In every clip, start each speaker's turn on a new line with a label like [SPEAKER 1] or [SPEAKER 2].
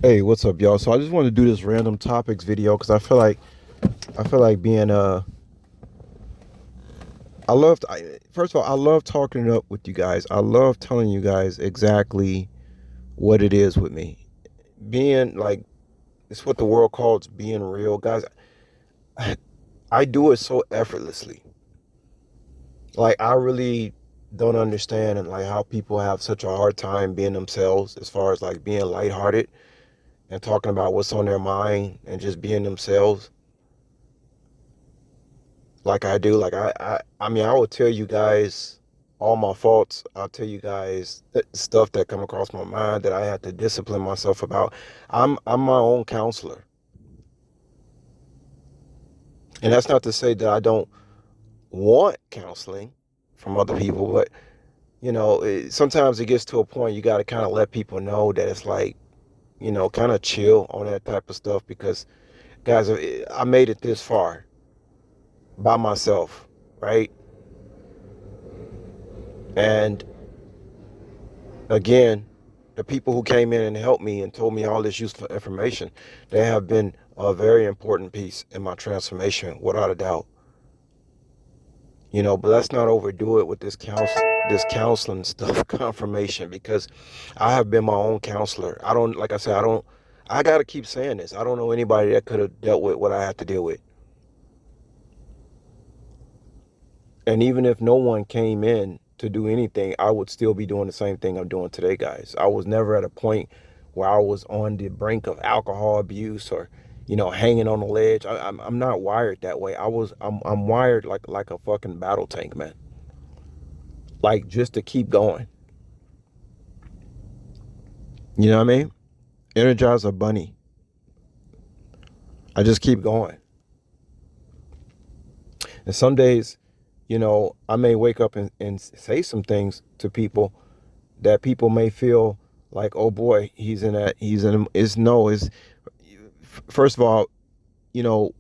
[SPEAKER 1] Hey, what's up, y'all? So I just want to do this random topics video because I feel like being first of all, I love talking it up with you guys. I love telling you guys exactly what it is with me. Being like it's what the world calls being real, guys. I do it so effortlessly. Like I really don't understand and like how people have such a hard time being themselves as far as like being lighthearted and talking about what's on their mind and just being themselves like I do. Like I mean, I will tell you guys all my faults. I'll tell you guys stuff that come across my mind that I have to discipline myself about. I'm my own counselor, and that's not to say that I don't want counseling from other people, but sometimes it gets to a point you got to kind of let people know that it's like kind of chill on that type of stuff because guys, I made it this far by myself, right? And again, the people who came in and helped me and told me all this useful information, they have been a very important piece in my transformation, without a doubt. But let's not overdo it with this counseling stuff, confirmation, because I have been my own counselor. I don't, like I said, I got to keep saying this. I don't know anybody that could have dealt with what I had to deal with. And even if no one came in to do anything, I would still be doing the same thing I'm doing today, guys. I was never at a point where I was on the brink of alcohol abuse or, hanging on the ledge. I'm not wired that way. I'm wired like a fucking battle tank, man. Like just to keep going. You know what I mean? Energizer bunny. I just keep going. And some days, I may wake up and say some things to people that people may feel like, oh boy, is no, is first of all, you know,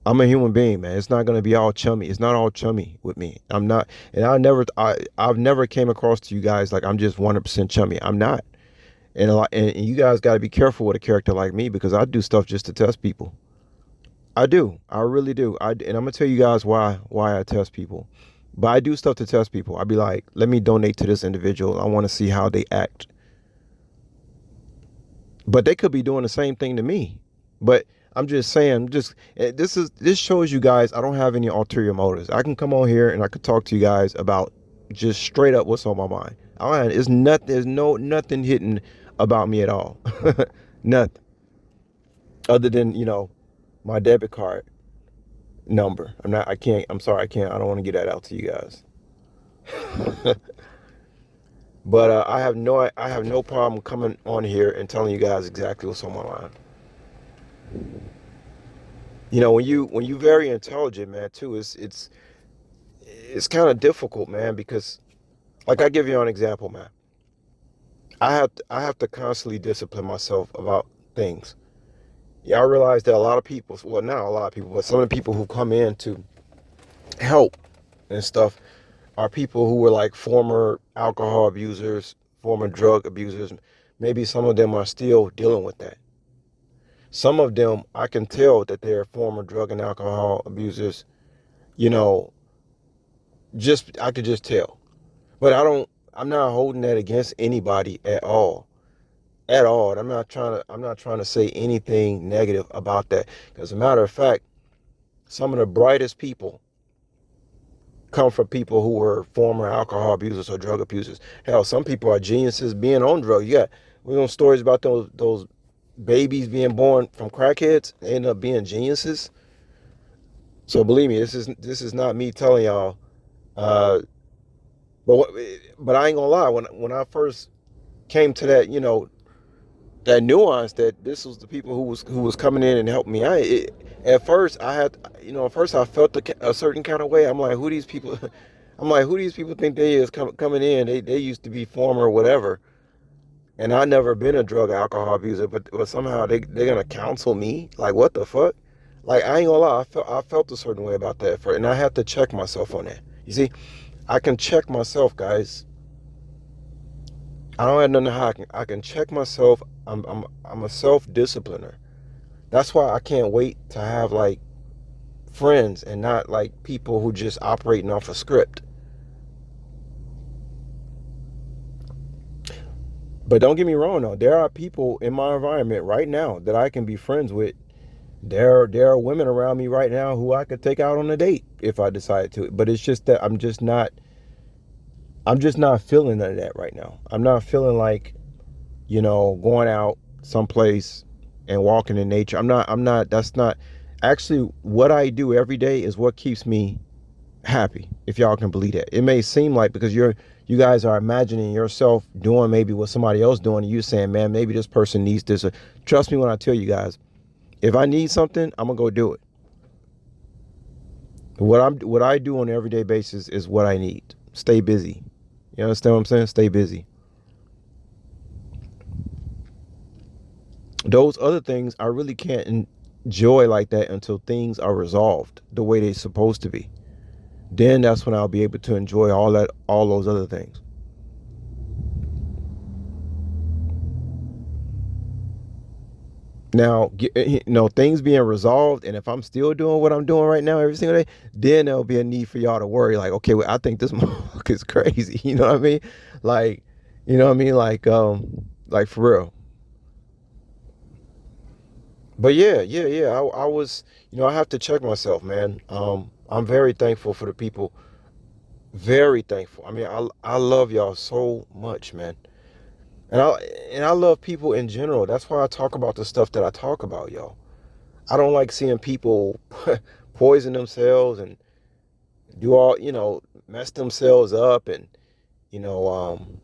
[SPEAKER 1] I'm a human being, man. It's not gonna be all chummy. It's not all chummy with me. I'm not, and I've never came across to you guys like I'm just 100% chummy. I'm not, and you guys got to be careful with a character like me because I do stuff just to test people. I do, I really do. And I'm gonna tell you guys why I test people. But I do stuff to test people. I'd be like, let me donate to this individual. I want to see how they act. But they could be doing the same thing to me. But I'm just saying, this shows you guys I don't have any ulterior motives. I can come on here and I could talk to you guys about just straight up what's on my mind. It's nothing. There's nothing hidden about me at all. Nothing other than my debit card number. I'm not. I can't. I'm sorry. I can't. I don't want to get that out to you guys. But I have no problem coming on here and telling you guys exactly what's on my mind. When you very intelligent, man, too, it's kind of difficult, man, because like I give you an example, man. I have to constantly discipline myself about things. Yeah, I realize that a lot of people, well, not a lot of people, but some of the people who come in to help and stuff are people who were like former alcohol abusers, former drug abusers. Maybe some of them are still dealing with that. Some of them, I can tell that they're former drug and alcohol abusers. You know, just I could just tell. But I'm not holding that against anybody at all. At all. I'm not trying to say anything negative about that. As a matter of fact, some of the brightest people come from people who were former alcohol abusers or drug abusers. Hell, some people are geniuses being on drugs. We know stories about those babies being born from crackheads. They end up being geniuses. So believe me, this is not me telling y'all. Uh, but but I ain't gonna lie. When I first came to that nuance that this was the people who was coming in and helping me. At first I had at first I felt a certain kind of way. I'm like, who these people? I'm like, who these people think they is coming in? They used to be former whatever, and I never been a drug or alcohol abuser, but somehow they're gonna counsel me. Like what the fuck? Like I ain't gonna lie, I felt a certain way about that and I have to check myself on that. You see, I can check myself, guys. I don't have nothing how I can check myself. I'm a self discipliner. That's why I can't wait to have like friends and not like people who just operating off a script. But don't get me wrong though, there are people in my environment right now that I can be friends with. There are women around me right now who I could take out on a date if I decided to. But it's just that I'm just not feeling none of that right now. I'm not feeling like, going out someplace and walking in nature. I'm not that's not actually what I do every day is what keeps me happy, if y'all can believe that. It may seem like because you guys are imagining yourself doing maybe what somebody else doing, and you saying, man, maybe this person needs this. Trust me when I tell you guys, if I need something, I'm gonna go do it. What I do on an everyday basis is what I need. Stay busy. You understand what I'm saying? Stay busy. Those other things I really can't enjoy like that until things are resolved the way they're supposed to be. Then that's when I'll be able to enjoy all those other things. Now, things being resolved, and if I'm still doing what I'm doing right now every single day, then there'll be a need for y'all to worry. Like, okay, well, I think this motherfucker is crazy. You know what I mean? Like, you know what I mean? Like for real. But yeah, yeah, yeah. I was, I have to check myself, man. I'm very thankful for the people. Very thankful. I mean, I love y'all so much, man. And I and I love people in general. That's why I talk about the stuff that I talk about, y'all. I don't like seeing people poison themselves and do all, mess themselves up and, you know, um,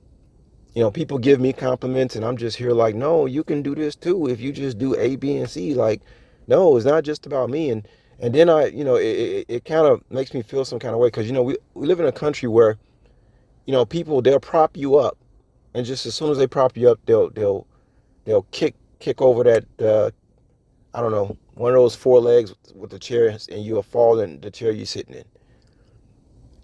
[SPEAKER 1] people give me compliments and I'm just here like, no, you can do this too if you just do A, B, and C. Like, no, it's not just about me. And then it kind of makes me feel some kind of way because, we live in a country where, people, they'll prop you up. And just as soon as they prop you up, they'll kick over that, I don't know, one of those four legs with the chair, and you'll fall in the chair you're sitting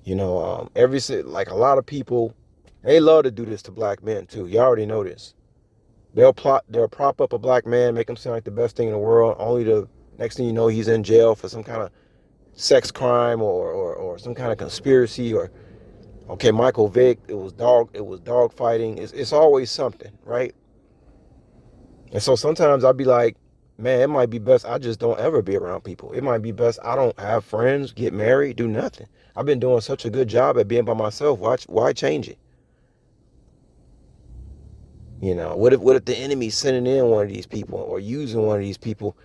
[SPEAKER 1] in. Like a lot of people, they love to do this to black men too. You already know this. They'll prop up a black man, make him sound like the best thing in the world, only to next thing you know he's in jail for some kind of sex crime or some kind of conspiracy or okay, Michael Vick, it was dog fighting. It's always something, right? And so sometimes I'll be like, man, it might be best I just don't ever be around people. It might be best I don't have friends, get married, do nothing. I've been doing such a good job at being by myself. Why change it? What if the enemy's sending in one of these people or using one of these people,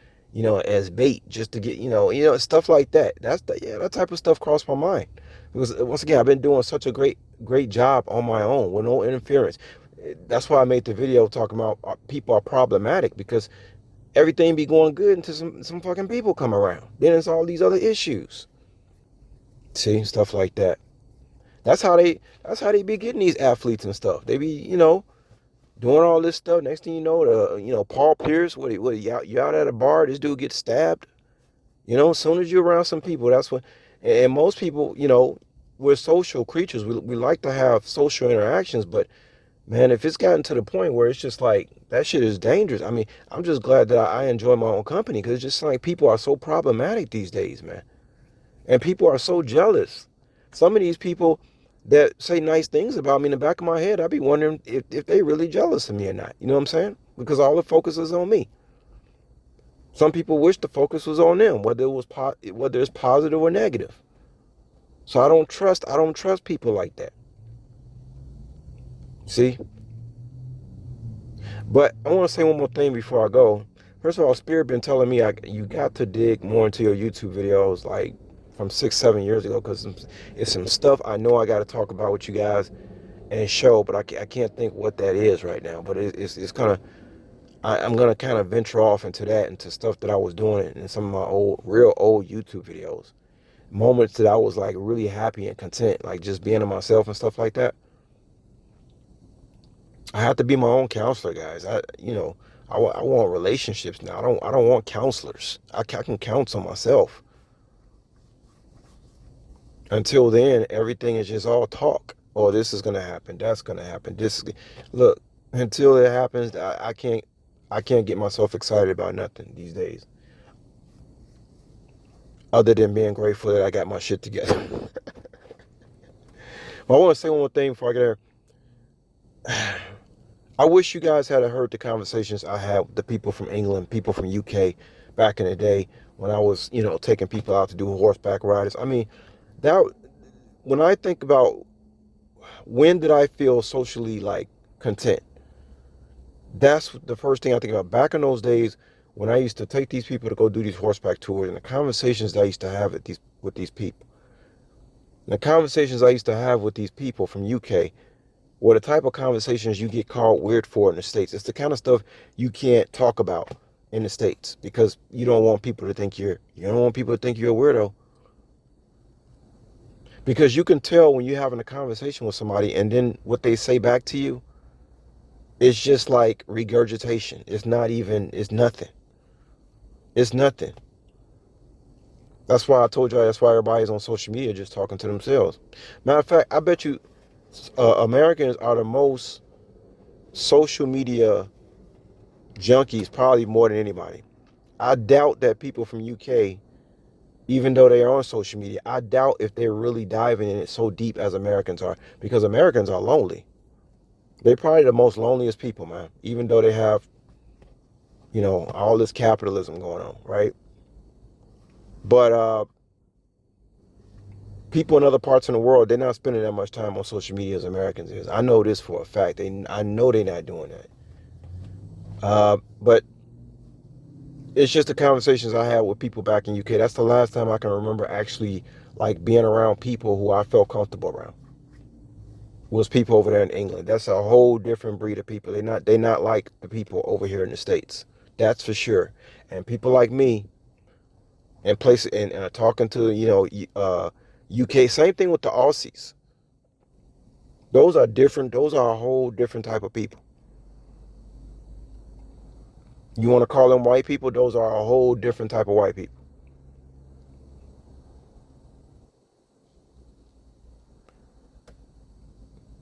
[SPEAKER 1] as bait just to get, stuff like that. That type of stuff crossed my mind. Because once again, I've been doing such a great job on my own with no interference. That's why I made the video talking about people are problematic because everything be going good until some fucking people come around. Then it's all these other issues. See, stuff like that. That's how they be getting these athletes and stuff. They be, doing all this stuff. Next thing you know, Paul Pierce, you out at a bar, this dude gets stabbed. As soon as you're around some people, that's what. And most people, we're social creatures. We like to have social interactions, but man, if it's gotten to the point where it's just like that shit is dangerous. I mean, I'm just glad that I enjoy my own company because it's just like people are so problematic these days, man. And people are so jealous. Some of these people that say nice things about me in the back of my head, I'd be wondering if they really jealous of me or not. You know what I'm saying? Because all the focus is on me. Some people wish the focus was on them, whether it's positive or negative. So I don't trust people like that. See? But I want to say one more thing before I go. First of all, Spirit been telling me you got to dig more into your YouTube videos like from 6, 7 years ago because it's some stuff I know I got to talk about with you guys and show, but I can't think what that is right now. But it's kind of I'm gonna kind of venture off into stuff that I was doing in some of my real old YouTube videos, moments that I was like really happy and content, like just being to myself and stuff like that. I have to be my own counselor, guys. I want relationships now. I don't want counselors. I can counsel myself. Until then, everything is just all talk Oh, this is gonna happen. That's gonna happen. Look, until it happens, I can't get myself excited about nothing these days, other than being grateful that I got my shit together. But I want to say one more thing before I get there. I wish you guys had heard the conversations I had with the people from England, people from UK back in the day when I was, taking people out to do horseback rides. I mean, that when I think about when did I feel socially like content, that's the first thing I think about. Back in those days when I used to take these people to go do these horseback tours, and the conversations that I used to have with these people, and the conversations I used to have with these people from UK were the type of conversations you get called weird for in the States. It's the kind of stuff you can't talk about in the States because you don't want people to think you don't want people to think you're a weirdo. Because you can tell when you're having a conversation with somebody and then what they say back to you, it's just like regurgitation. It's nothing. It's nothing. That's why I told you that's why everybody's on social media just talking to themselves. Matter of fact, I bet you Americans are the most social media junkies, probably more than anybody. I doubt that people from UK, even though they are on social media, I doubt if they're really diving in it so deep as Americans are, because Americans are lonely. They're probably the most loneliest people, man, even though they have, all this capitalism going on, right? But people in other parts of the world, they're not spending that much time on social media as Americans is. I know this for a fact. I know they're not doing that. But it's just the conversations I had with people back in UK. That's the last time I can remember actually like being around people who I felt comfortable around. Was people over there in England. That's a whole different breed of people. They're not like the people over here in the States. That's for sure. And people like me and places and talking to UK. Same thing with the Aussies. Those are different. Those are a whole different type of people. You want to call them white people? Those are a whole different type of white people.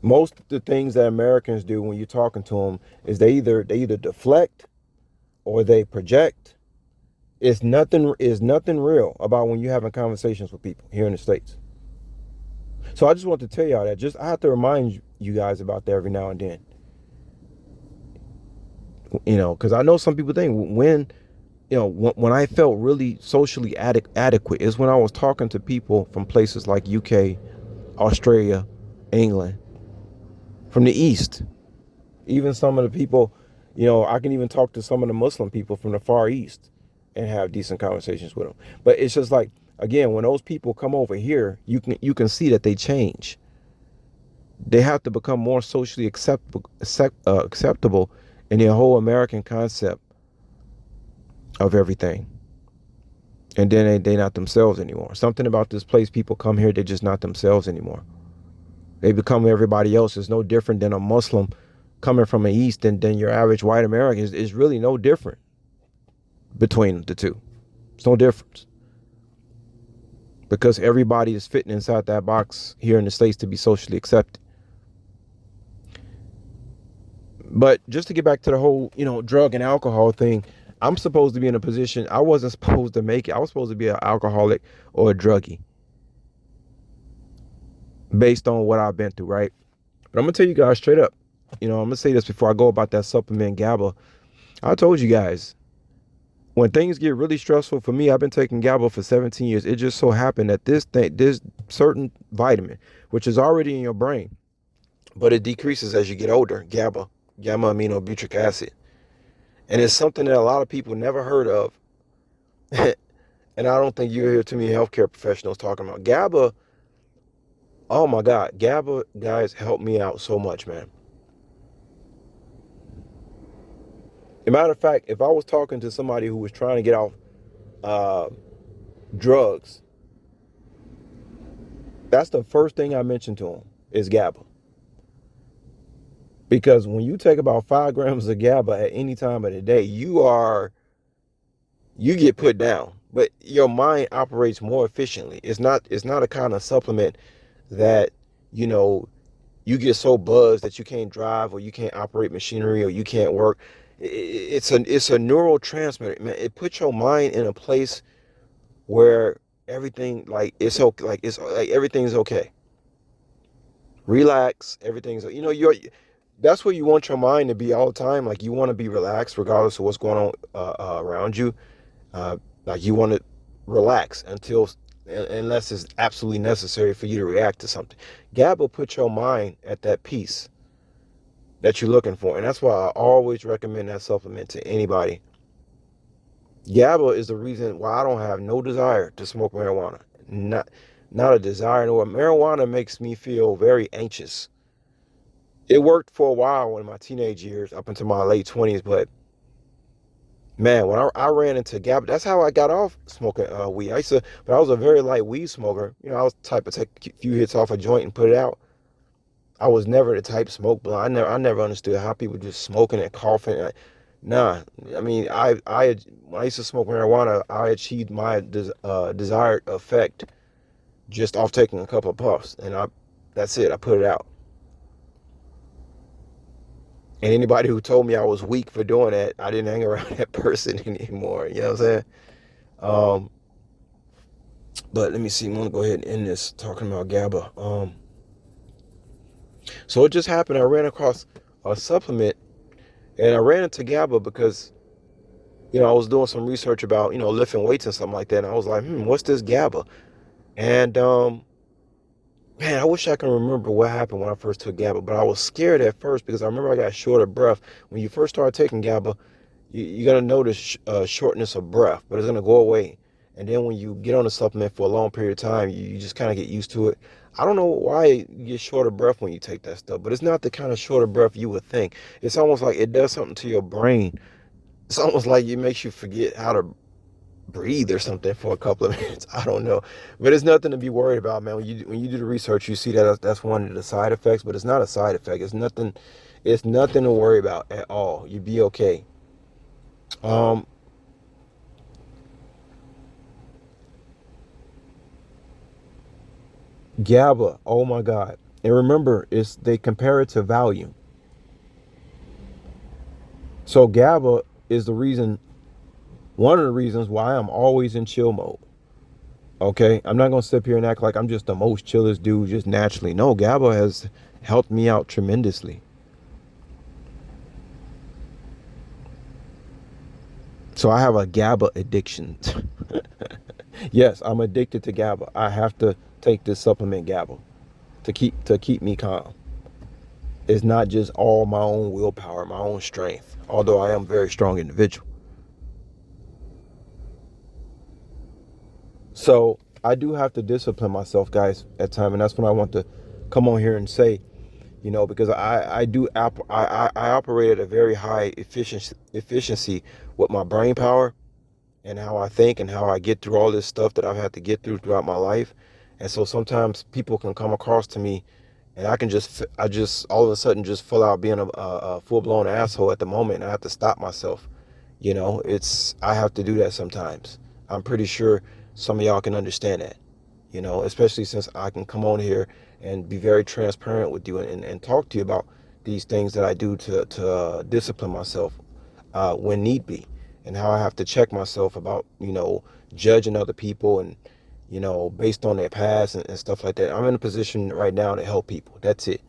[SPEAKER 1] Most of the things that Americans do when you're talking to them is they either deflect or they project. It's nothing real about when you're having conversations with people here in the States. So I just want to tell y'all that. Just I have to remind you guys about that every now and then. Because I know some people think when I felt really socially adequate is when I was talking to people from places like UK, Australia, England, from the East. Even some of the people, I can even talk to some of the Muslim people from the Far East and have decent conversations with them. But it's just like, again, when those people come over here, you can see that they change. They have to become more socially acceptable in their whole American concept of everything. And then they not themselves anymore. Something about this place, people come here, they're just not themselves anymore. They become everybody else. It's no different than a Muslim coming from the East than your average white American. Is really no different between the two. It's no difference. Because everybody is fitting inside that box here in the States to be socially accepted. But just to get back to the whole, drug and alcohol thing, I'm supposed to be in a position, I wasn't supposed to make it. I was supposed to be an alcoholic or a druggie based on what I've been through, right? But I'm going to tell you guys straight up, I'm going to say this before I go about that supplement GABA. I told you guys, when things get really stressful for me, I've been taking GABA for 17 years. It just so happened that this certain vitamin, which is already in your brain, but it decreases as you get older, GABA, gamma aminobutyric acid. And it's something that a lot of people never heard of. And I don't think you hear too many healthcare professionals talking about GABA. Oh my God, GABA, guys, helped me out so much, man. As a matter of fact, if I was talking to somebody who was trying to get off drugs, that's the first thing I mentioned to them is GABA. Because when you take about 5 grams of GABA at any time of the day, you get put down, but your mind operates more efficiently. It's not a kind of supplement that, you get so buzzed that you can't drive or you can't operate machinery or you can't work. It's a neurotransmitter, man. It puts your mind in a place where everything like it's okay, like it's like everything's okay. Relax, everything's you're that's where you want your mind to be all the time. Like you want to be relaxed regardless of what's going on around you. Uh, like you want to relax unless it's absolutely necessary for you to react to something. GABA puts your mind at that peace that you're looking for, and that's why I always recommend that supplement to anybody. GABA is the reason why I don't have no desire to smoke marijuana. Not a desire. No, marijuana makes me feel very anxious. It worked for a while in my teenage years, up into my late 20s, but man, when I ran into GABA, that's how I got off smoking weed. But I was a very light weed smoker. I was the type to take a few hits off a joint and put it out. I was never the type to smoke blunt. I never understood how people just smoking and coughing. Nah, I mean, when I used to smoke marijuana, I achieved my desired effect just off taking a couple of puffs, and that's it. I put it out. And anybody who told me I was weak for doing that, I didn't hang around that person anymore. You know what I'm saying? Um, but let me see. I'm gonna go ahead and end this talking about GABA. So it just happened. I ran across a supplement, and I ran into GABA because I was doing some research about lifting weights and something like that. And I was like, what's this GABA? And man, I wish I can remember what happened when I first took GABA, but I was scared at first because I remember I got short of breath. When you first start taking GABA, you're going to notice shortness of breath, but it's going to go away. And then when you get on the supplement for a long period of time, you just kind of get used to it. I don't know why you get short of breath when you take that stuff, but it's not the kind of short of breath you would think. It's almost like it does something to your brain. It's almost like it makes you forget how to breathe or something for a couple of minutes. I don't know, but it's nothing to be worried about, man. When you do the research, you see that that's one of the side effects, but it's not a side effect. It's nothing. It's nothing to worry about at all. You'd be okay. Um, GABA. Oh my God. And remember, they compare it to Valium. So GABA is one of the reasons why I'm always in chill mode. Okay, I'm not gonna sit up here and act like I'm just the most chillest dude just naturally. No, GABA has helped me out tremendously. So I have a GABA addiction. Yes, I'm addicted to GABA. I have to take this supplement GABA to keep me calm. It's not just all my own willpower, my own strength. Although I am a very strong individual. So I do have to discipline myself, guys, at time, and that's when I want to come on here and say, because I operate at a very high efficiency with my brain power and how I think and how I get through all this stuff that I've had to get through throughout my life. And so sometimes people can come across to me, and I just all of a sudden just full out being a full blown asshole at the moment, and I have to stop myself. I have to do that sometimes. I'm pretty sure some of y'all can understand that, especially since I can come on here and be very transparent with you and talk to you about these things that I do to discipline myself when need be, and how I have to check myself about, judging other people and, based on their past and stuff like that. I'm in a position right now to help people. That's it.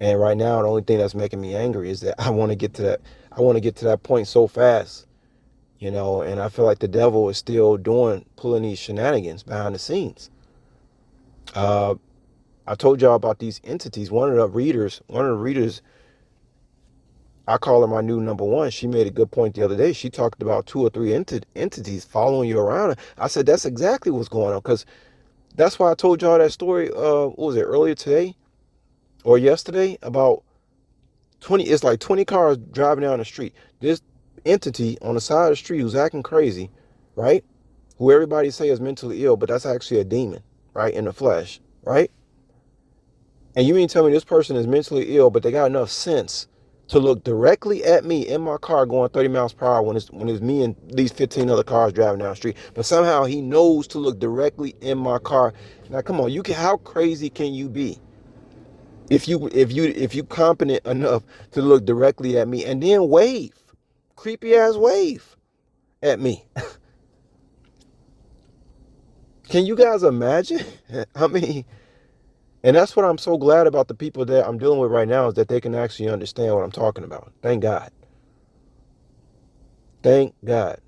[SPEAKER 1] And right now, the only thing that's making me angry is that I want to get to that point so fast, and I feel like the devil is still pulling these shenanigans behind the scenes. Uh, I told y'all about these entities. One of the readers, I call her my new number one. She made a good point the other day. She talked about two or three entities following you around. I said, that's exactly what's going on. Because that's why I told y'all that story, what was it, earlier today or yesterday, about 20, it's like 20 cars driving down the street. This entity on the side of the street who's acting crazy, right? Who everybody say is mentally ill, but that's actually a demon, right? In the flesh, right? And you mean tell me this person is mentally ill, but they got enough sense to look directly at me in my car going 30 miles per hour when it's me and these 15 other cars driving down the street. But somehow he knows to look directly in my car. Now, come on, how crazy can you be? If you competent enough to look directly at me and then wave, creepy ass wave at me. Can you guys imagine? I mean, and that's what I'm so glad about the people that I'm dealing with right now, is that they can actually understand what I'm talking about. Thank God. Thank God.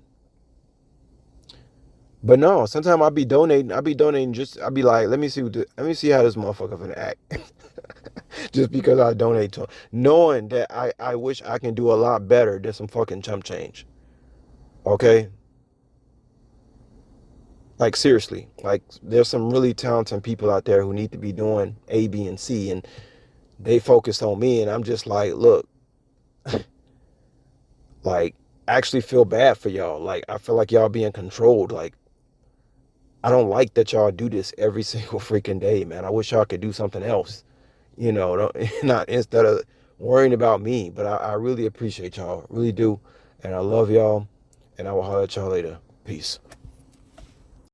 [SPEAKER 1] But no, sometimes I be donating just I be like, let me see how this motherfucker gonna act. Just because I donate to him. Knowing that I wish I can do a lot better than some fucking chump change. Okay? Like seriously. Like there's some really talented people out there who need to be doing A, B, and C, and they focused on me, and I'm just like, look, like I actually feel bad for y'all. Like I feel like y'all being controlled. Like I don't like that y'all do this every single freaking day, man. I wish y'all could do something else. Not instead of worrying about me. But I really appreciate y'all, really do, and I love y'all, and I will holler at y'all later. Peace.